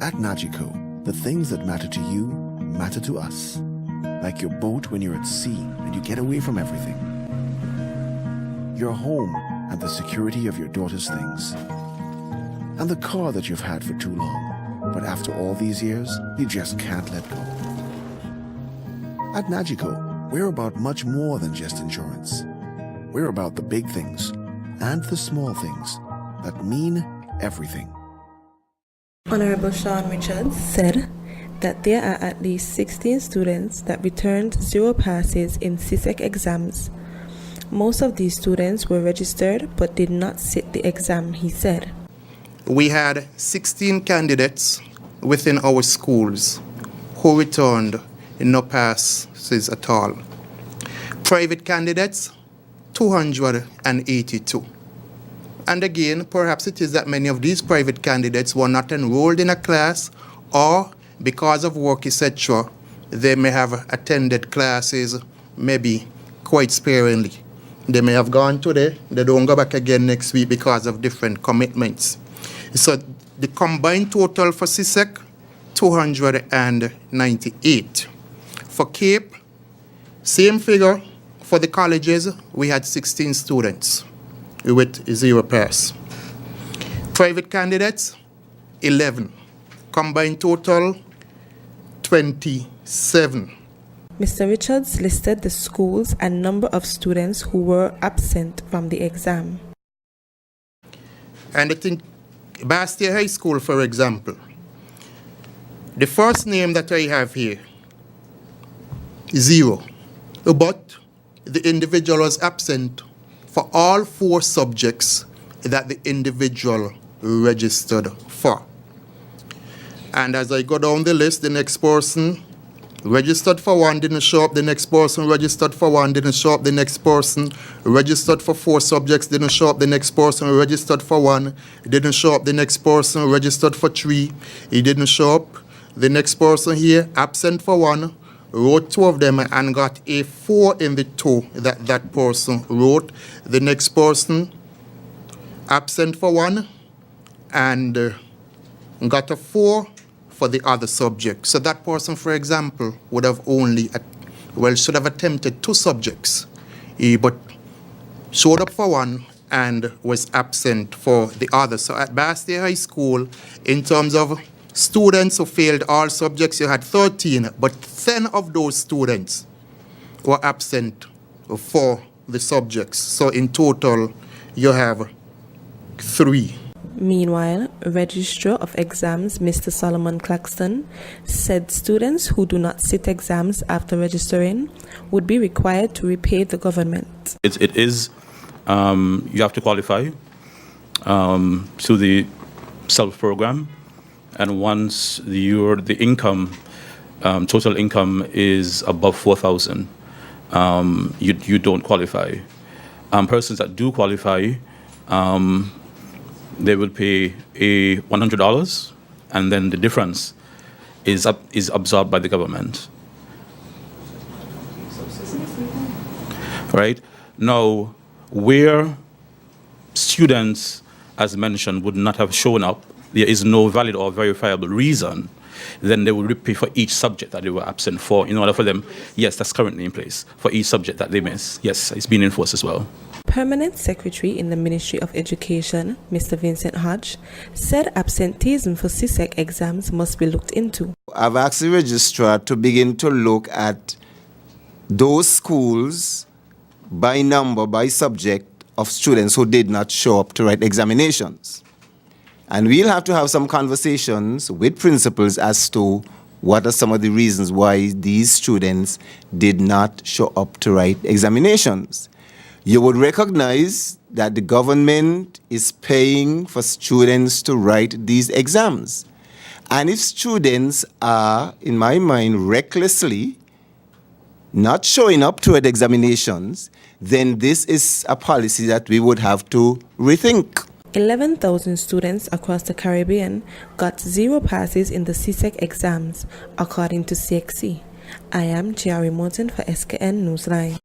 At Nagico, the things that matter to you matter to us. Like your boat when you're at sea and you get away from everything. Your home and the security of your daughter's things. And the car that you've had for too long, but after all these years, you just can't let go. At Nagico, we're about much more than just insurance. We're about the big things and the small things that mean everything. Honorable Sean Richards said that there are at least 16 students that returned 0 passes in Csec exams. Most of these students were registered but did not sit the exam, he said. We had 16 candidates within our schools who returned no passes at all. Private candidates, 282. And again, perhaps it is that many of these private candidates were not enrolled in a class, or because of work, etc., they may have attended classes maybe quite sparingly. They may have gone today, they don't go back again next week because of different commitments. So the combined total for Csec, 298. For Cape, same figure. For the colleges, we had 16 students with 0 pass. Private candidates, 11. Combined total, 27. Mr. Richards listed the schools and number of students who were absent from the exam. And I think Bastia High School, for example, the first name that I have here, 0. But the individual was absent for all 4 subjects that the individual registered for. And as I go down the list, the next person registered for 1, didn't show up. The next person registered for 1, didn't show up. The next person registered for 4 subjects, didn't show up. The next person registered for 1, didn't show up. The next person registered for 3, he didn't show up. The next person here, absent for 1, wrote 2 of them and got a 4 in the 2 that person wrote. The next person, absent for 1, and got a 4 for the other subject. So that person, for example, would have should have attempted 2 subjects, but showed up for 1 and was absent for the other. So at Bastia High School, in terms of students who failed all subjects, you had 13, but 10 of those students were absent for the subjects. So in total, you have 3. Meanwhile, Registrar of Exams Mr. Solomon Claxton said students who do not sit exams after registering would be required to repay the government. It is, you have to qualify through the self-program, and once the income, total income is above 4,000, you don't qualify. Persons that do qualify, they will pay a $100, and then the difference is absorbed by the government. Right? Now, where students, as mentioned, would not have shown up, there is no valid or verifiable reason, then they will repay for each subject that they were absent for in order for them. Yes, that's currently in place for each subject that they miss. Yes, it's been enforced as well. Permanent Secretary in the Ministry of Education, Mr. Vincent Hodge, said absenteeism for Csec exams must be looked into. I've asked the registrar to begin to look at those schools by number, by subject of students who did not show up to write examinations. And we'll have to have some conversations with principals as to what are some of the reasons why these students did not show up to write examinations. You would recognize that the government is paying for students to write these exams. And if students are, in my mind, recklessly not showing up to write examinations, then this is a policy that we would have to rethink. 11,000 students across the Caribbean got 0 passes in the Csec exams, according to CXC. I am Jerry Morton for SKN Newsline.